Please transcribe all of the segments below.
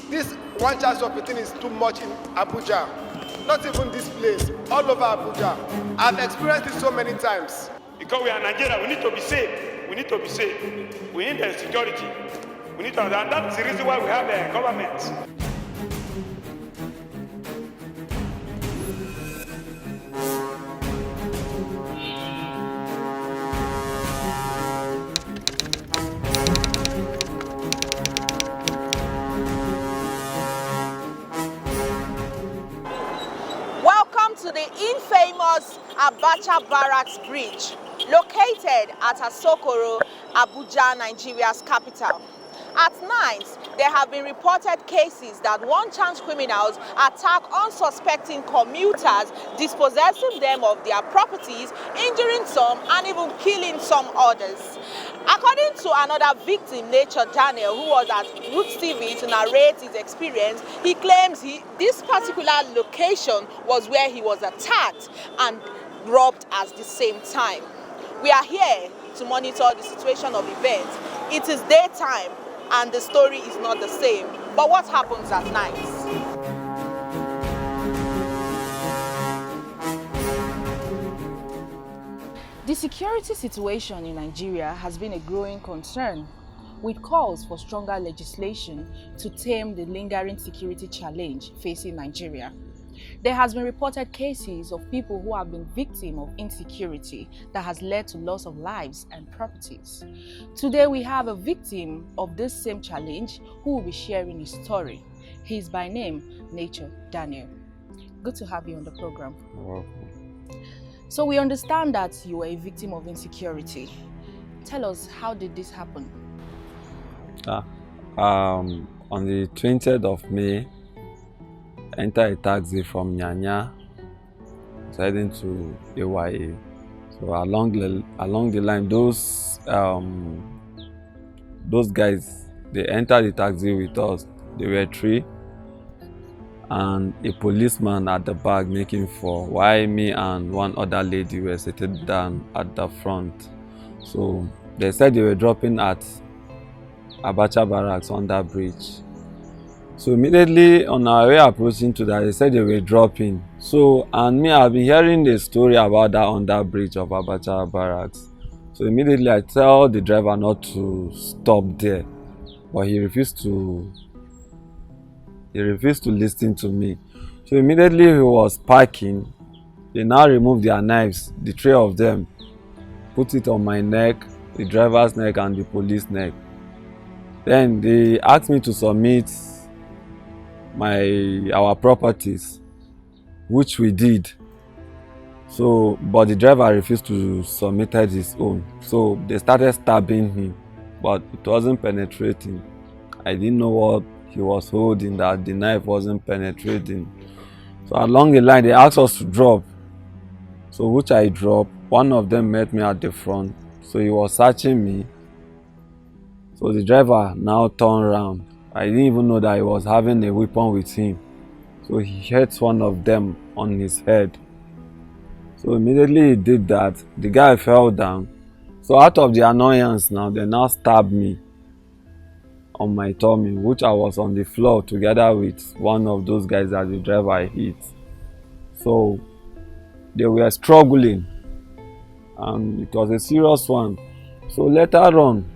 This one chance of thing is too much in Abuja. Not even this place, all over Abuja. I've experienced it so many times. Because we are Nigeria, we need to be safe. We need to be safe. We need the security. We need to, and that's the reason why we have a government. Welcome to the infamous Abacha Barracks Bridge, located at Asokoro, Abuja, Nigeria's capital. At night, there have been reported cases that one-chance criminals attack unsuspecting commuters, dispossessing them of their properties, injuring some, and even killing some others. According to another victim, Nature Daniel, who was at Rootstv to narrate his experience, he claims this particular location was where he was attacked and robbed at the same time. We are here to monitor the situation of events. It is daytime and the story is not the same. But what happens at night? The security situation in Nigeria has been a growing concern, with calls for stronger legislation to tame the lingering security challenge facing Nigeria. There has been reported cases of people who have been victims of insecurity that has led to loss of lives and properties. Today we have a victim of this same challenge who will be sharing his story. He is by name Nature Daniel. Good to have you on the program. You're welcome. So we understand that you were a victim of insecurity. Tell us, how did this happen? On the 20th of May, I entered a taxi from Nyanya, heading to AYA. So along the line, those guys, they entered the taxi with us. They were three, and a policeman at the back making four, while me and one other lady were seated down at the front. So they said they were dropping at Abacha Barracks on that bridge. So immediately on our way approaching to that, they said they were dropping. So, and me, I've been hearing the story about that on that bridge of Abacha Barracks. So immediately I tell the driver not to stop there, but he refused to listen to me. So immediately he was parking. They now removed their knives, the three of them, put it on my neck, the driver's neck, and the police neck. Then they asked me to submit our properties, which we did. So, but the driver refused to submit his own. So they started stabbing him, but it wasn't penetrating. I didn't know what he was holding, that the knife wasn't penetrating. So along the line, they asked us to drop. So which I dropped. One of them met me at the front. So he was searching me. So the driver now turned around. I didn't even know that he was having a weapon with him. So he hit one of them on his head. So immediately he did that, the guy fell down. So out of the annoyance now, they now stabbed me on my tummy, which I was on the floor together with one of those guys that the driver hit. So they were struggling, and it was a serious one. So later on,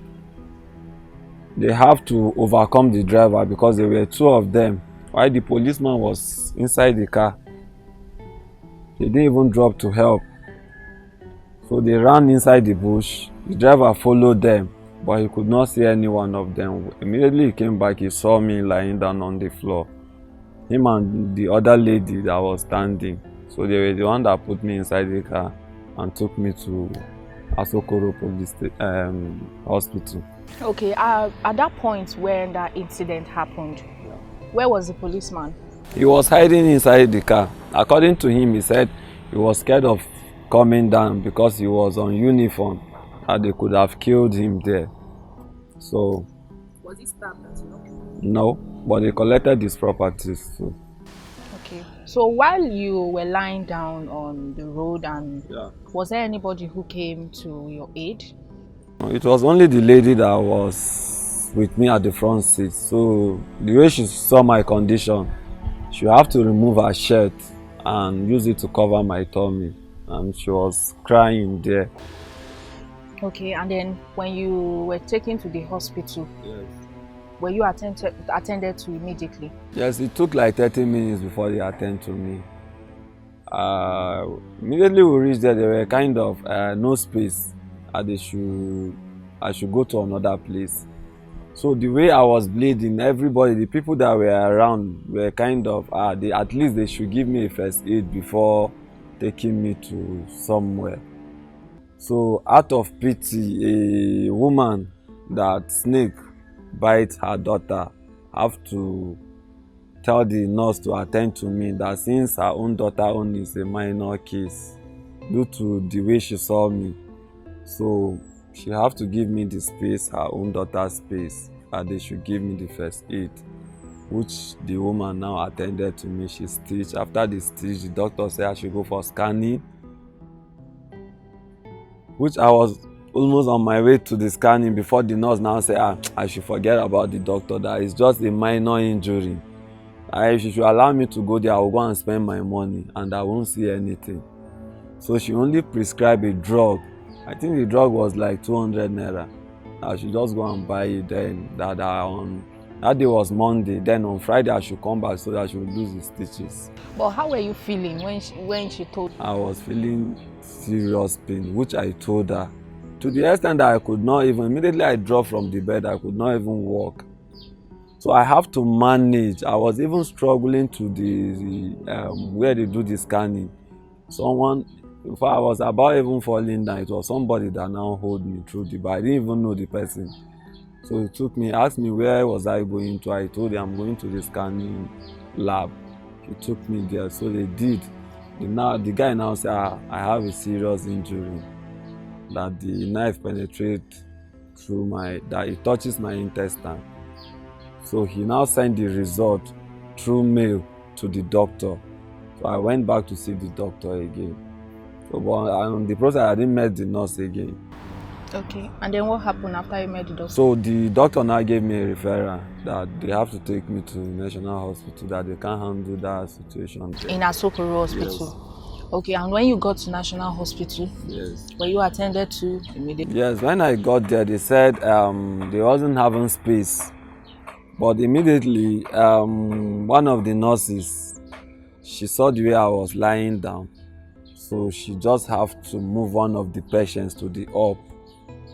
they have to overcome the driver because there were two of them, while the policeman was inside the car. They didn't even drop to help. So they ran inside the bush. The driver followed them, but he could not see any one of them. Immediately he came back, he saw me lying down on the floor. Him and the other lady that was standing. So they were the one that put me inside the car and took me to Asokoro Police Hospital. Okay, at that point when that incident happened, where was the policeman? He was hiding inside the car. According to him, he said he was scared of coming down because he was on uniform and they could have killed him there. So, was he stabbed as well? No, but they collected his properties too. Okay, so while you were lying down on the road, and was there anybody who came to your aid? It was only the lady that was with me at the front seat. So the way she saw my condition, she have to remove her shirt and use it to cover my tummy, and she was crying there. Okay, and then when you were taken to the hospital, Yes. were you attended to immediately? Yes, it took like 30 minutes before they attend to me. Immediately we reached there were kind of no space, and I should go to another place. So the way I was bleeding, everybody, the people that were around were kind of, at least they should give me a first aid before taking me to somewhere. So out of pity, a woman that snake bite her daughter have to tell the nurse to attend to me, that since her own daughter own is a minor case due to the way she saw me. So she have to give me the space, her own daughter's space, and they should give me the first aid, which the woman now attended to me. She stitched. After the stitch, the doctor said I should go for scanning, which I was almost on my way to the scanning before the nurse now said I should forget about the doctor, that it's just a minor injury. If she should allow me to go there, I will go and spend my money and I won't see anything. So she only prescribed a drug. I think the drug was like 200 naira. I should just go and buy it then. That day was Monday. Then on Friday I should come back so that she would lose the stitches. But how were you feeling when she told you? I was feeling serious pain, which I told her. To the extent that I could not even, immediately I dropped from the bed, I could not even walk. So I have to manage. I was even struggling to where they do the scanning. Someone, in fact, I was about even falling down. It was somebody that now hold me through the bar. I didn't even know the person. So he took me, asked me where was I going to. I told him I'm going to the scanning lab. He took me there. So they did. The guy now said, I have a serious injury, that the knife penetrates through that it touches my intestine. So he now sent the result through mail to the doctor. So I went back to see the doctor again. So on the process, I didn't meet the nurse again. Okay, and then what happened after you met the doctor? So the doctor now gave me a referral that they have to take me to National Hospital, that they can't handle that situation there. In Asokoro Hospital? Yes. Okay, and when you got to National Hospital, yes, were you attended to immediately? Yes, when I got there, they said they wasn't having space. But immediately, one of the nurses, she saw the way I was lying down. So she just have to move one of the patients to the up,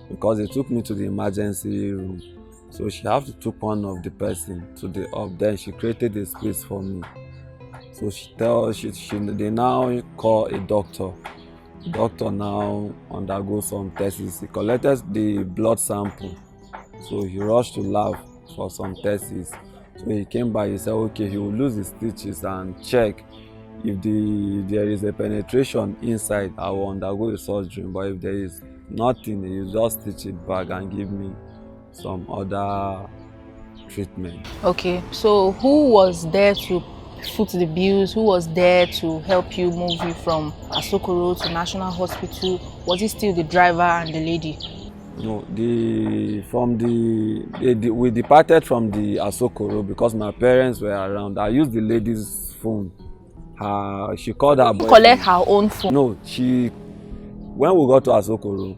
because they took me to the emergency room. So she have to took one of the person to the up. Then she created a space for me. So they now call a doctor. The doctor now undergo some tests. He collected the blood sample. So he rushed to lab for some tests. So he came back, he said okay, he will lose the stitches and check if there is a penetration inside. I will undergo the surgery, but if there is nothing, he will just stitch it back and give me some other treatment. Okay, so who was there to foot the bills? Who was there to help you move you from Asokoro to National Hospital? Was it still the driver and the lady? No, we departed from the Asokoro because my parents were around. I used the lady's phone. She called her boyfriend. Collect her own phone? No, when we got to Asokoro,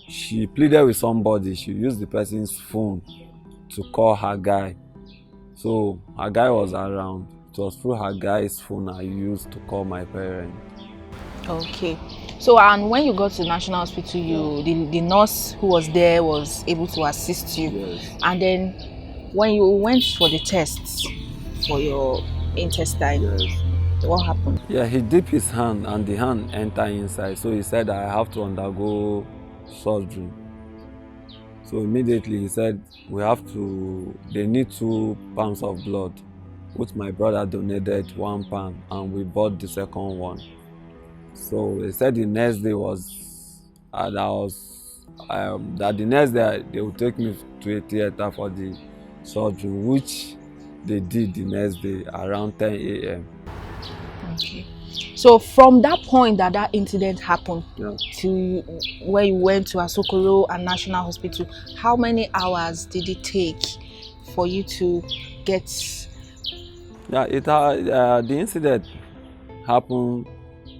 she pleaded with somebody. She used the person's phone to call her guy. So her guy was around. It was through her guy's phone I used to call my parents. Okay. So, and when you got to National Hospital, the nurse who was there was able to assist you. Yes. And then when you went for the tests for your intestine, Yes. what happened? Yeah, he dipped his hand and the hand entered inside. So he said I have to undergo surgery. So immediately he said they need 2 pounds of blood, which my brother donated 1 pound, and we bought the second one. So they said the next day that the next day they would take me to a theater for the surgery, which they did the next day around 10 a.m. Okay. So from that point that incident happened Yeah. to where you went to Asokoro and National Hospital, how many hours did it take for you to get? Yeah, the incident happened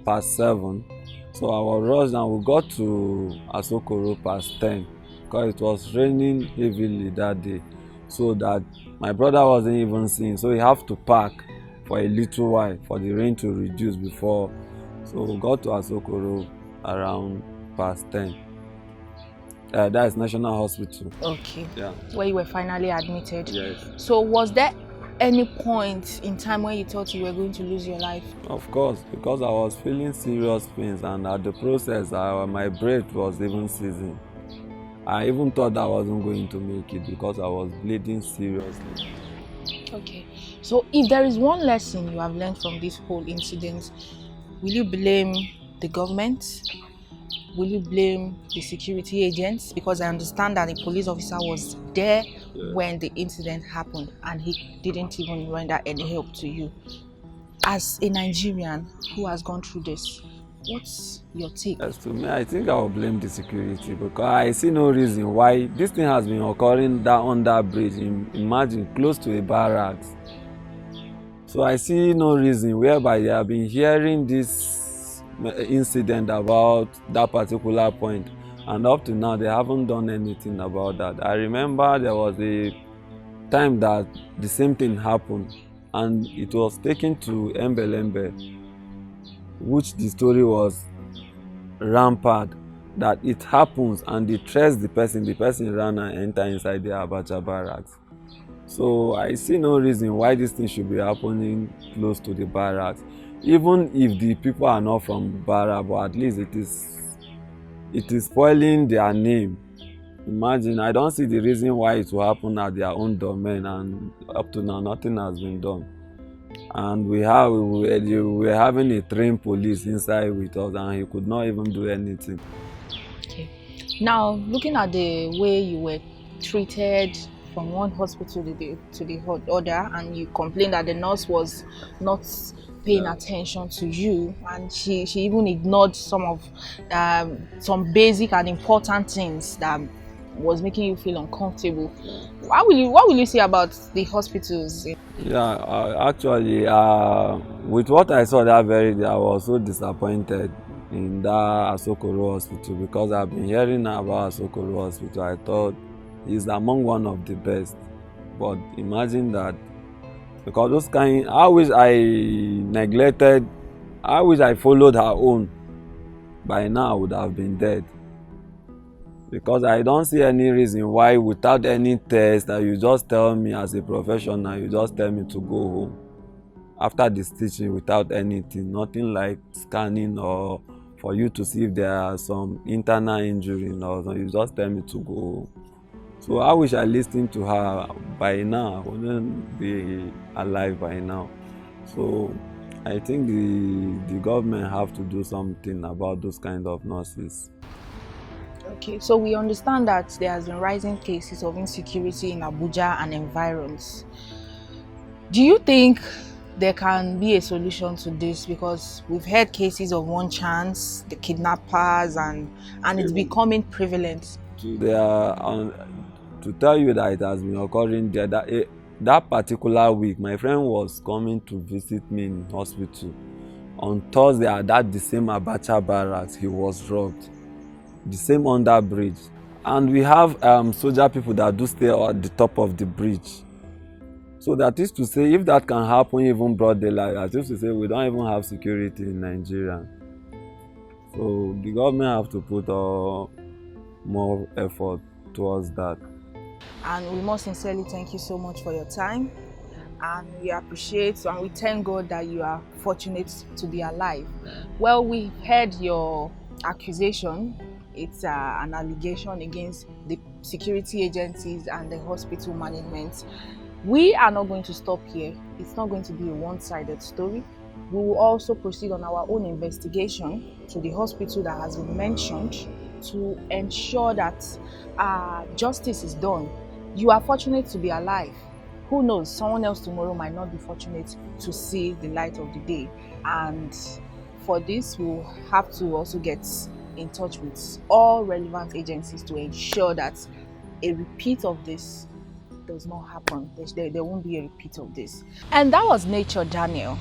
past 7, so I was rushed and we got to Asokoro past 10 because it was raining heavily that day, so that my brother wasn't even seeing, so he have to park for a little while for the rain to reduce before. So we got to Asokoro around past 10. That is National Hospital. Okay. Yeah. Where you were finally admitted. Yes. So was there any point in time when you thought you were going to lose your life? Of course, because I was feeling serious pains, and at the process, my breath was even ceasing. I even thought I wasn't going to make it because I was bleeding seriously. Okay. So if there is one lesson you have learned from this whole incident, will you blame the government? Will you blame the security agents? Because I understand that the police officer was there when the incident happened and he didn't even render any help to you. As a Nigerian who has gone through this, what's your take? As to me, I think I will blame the security because I see no reason why this thing has been occurring on that bridge. Imagine, close to a barracks. So I see no reason whereby they have been hearing this incident about that particular point, and up to now they haven't done anything about that. I remember there was a time that the same thing happened and it was taken to Embelembe, which the story was rampant that it happens and they trace the person ran and enter inside the Abacha barracks. So I see no reason why this thing should be happening close to the barracks, even if the people are not from barrack, but at least it is spoiling their name. Imagine, I don't see the reason why it will happen at their own domain, and up to now nothing has been done. And we were having a trained police inside with us and he could not even do anything. Okay. Now, looking at the way you were treated from one hospital to the other, and you complained that the nurse was not paying attention to you, and she even ignored some basic and important things that was making you feel uncomfortable. What will you say about the hospitals? Yeah, actually, with what I saw that very day, I was so disappointed in that Asokoro hospital because I've been hearing about Asokoro hospital. I thought it's among one of the best, but imagine that, because those kind, I wish I followed her own. By now I would have been dead. Because I don't see any reason why, without any test, that you just tell me as a professional, you just tell me to go home after the stitching without anything, nothing like scanning or for you to see if there are some internal injury or something. You just tell me to go home. So I wish I listened to her. By now I wouldn't be alive by now. So I think the government have to do something about those kind of nurses. Okay, so we understand that there has been rising cases of insecurity in Abuja and environs. Do you think there can be a solution to this? Because we've heard cases of one chance, the kidnappers, and it's becoming prevalent. To tell you that it has been occurring there, that particular week, my friend was coming to visit me in hospital. On Thursday, at the same Abacha barracks, he was robbed. The same under bridge, and we have soldier people that do stay at the top of the bridge. So that is to say, if that can happen even broad daylight, that is to say we don't even have security in Nigeria. So the government have to put more effort towards that. And we must sincerely thank you so much for your time, and we appreciate and we thank God that you are fortunate to be alive. Well, we heard your accusation. It's an allegation against the security agencies and the hospital management. We are not going to stop here. It's not going to be a one-sided story. We will also proceed on our own investigation to the hospital that has been mentioned to ensure that justice is done. You are fortunate to be alive. Who knows, someone else tomorrow might not be fortunate to see the light of the day. And for this, we'll have to also get in touch with all relevant agencies to ensure that a repeat of this does not happen. There won't be a repeat of this. And that was Nature Daniel,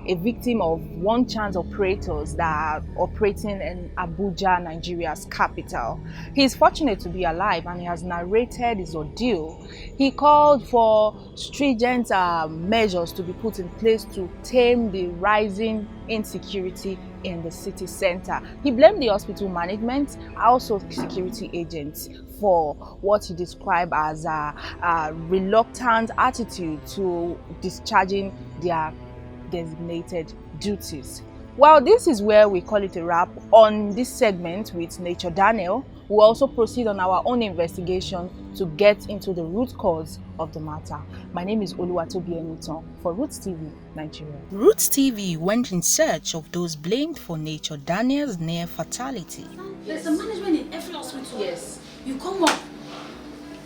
a victim of one chance operators that are operating in Abuja, Nigeria's capital. He is fortunate to be alive and he has narrated his ordeal. He called for stringent measures to be put in place to tame the rising insecurity in the city center. He blamed the hospital management, also security agents, for what he described as a reluctant attitude to discharging their designated duties. Well, this is where we call it a wrap on this segment with Nature Daniel. We'll also proceed on our own investigation to get into the root cause of the matter. My name is Oluwatobi Enitan for Rootstv, Nigeria. Rootstv went in search of those blamed for Nature Daniel's near fatality. There's a management in every hospital. Yes. You come up.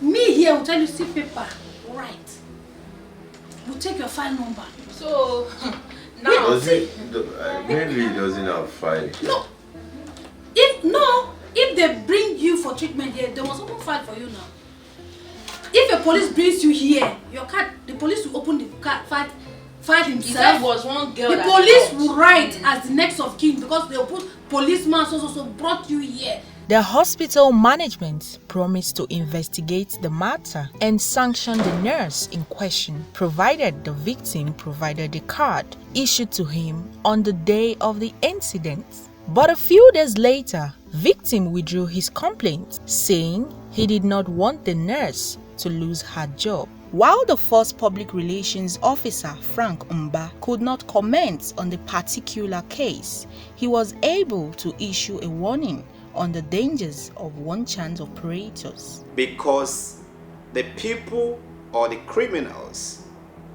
Me here will tell you, see paper, right. We'll take your file number. So, now... Mainly doesn't have file. No. If they bring you for treatment here, they must open file for you now. If a police brings you here, your card, the police will open the file himself. That was one girl. The police will write as the next of kin because they'll put policeman so brought you here. The hospital management promised to investigate the matter and sanction the nurse in question, provided the victim provided the card issued to him on the day of the incident. But a few days later, victim withdrew his complaint, saying he did not want the nurse to lose her job. While the first public relations officer, Frank Mba, could not comment on the particular case, he was able to issue a warning on the dangers of one-chance operators. Because the people or the criminals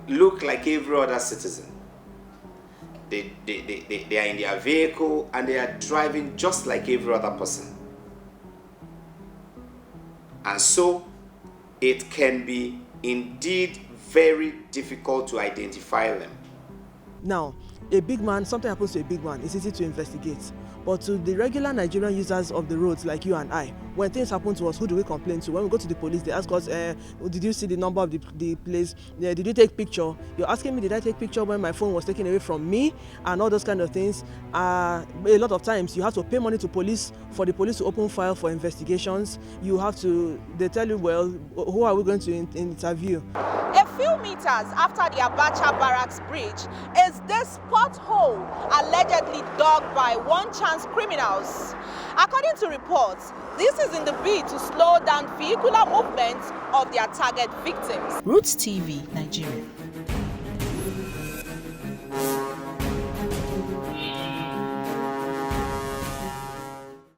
look like every other citizen. They are in their vehicle and they are driving just like every other person. And so it can be indeed very difficult to identify them. Now, a big man, something happens to a big man, it's easy to investigate. But to the regular Nigerian users of the roads like you and I, when things happen to us, who do we complain to? When we go to the police, they ask us, did you see the number of the place? Did you take picture? You're asking me, did I take picture when my phone was taken away from me? And all those kind of things. A lot of times, you have to pay money to police for the police to open file for investigations. You have to, they tell you, well, who are we going to interview? A few meters after the Abacha Barracks Bridge is this pothole allegedly dug by one-chance criminals. According to reports, this is in the bid to slow down vehicular movements of their target victims. Rootstv, Nigeria.